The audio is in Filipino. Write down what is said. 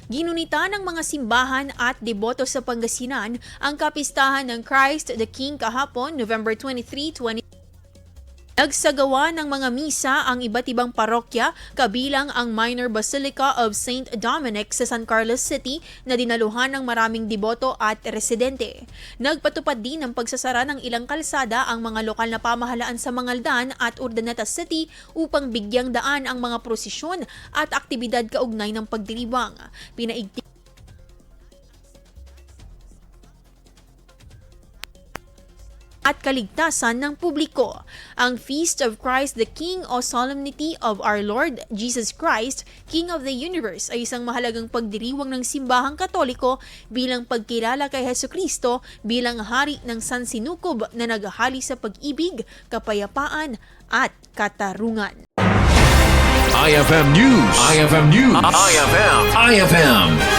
Ginunita ng mga simbahan at deboto sa Pangasinan ang kapistahan ng Christ the King kahapon, November 23, 2020. Nagsagawa ng mga misa ang iba't ibang parokya kabilang ang Minor Basilica of St. Dominic sa San Carlos City na dinaluhan ng maraming deboto at residente. Nagpatupad din ng pagsasara ng ilang kalsada ang mga lokal na pamahalaan sa Mangaldan at Urdaneta City upang bigyang daan ang mga prosesyon at aktibidad kaugnay ng pagdiriwang. Pinaigting at kaligtasan ng publiko. Ang Feast of Christ the King o Solemnity of Our Lord Jesus Christ, King of the Universe ay isang mahalagang pagdiriwang ng simbahang Katoliko bilang pagkilala kay Hesukristo bilang hari ng sansinukob na naghahali sa pag-ibig, kapayapaan at katarungan. IFM News. IFM News. IFM.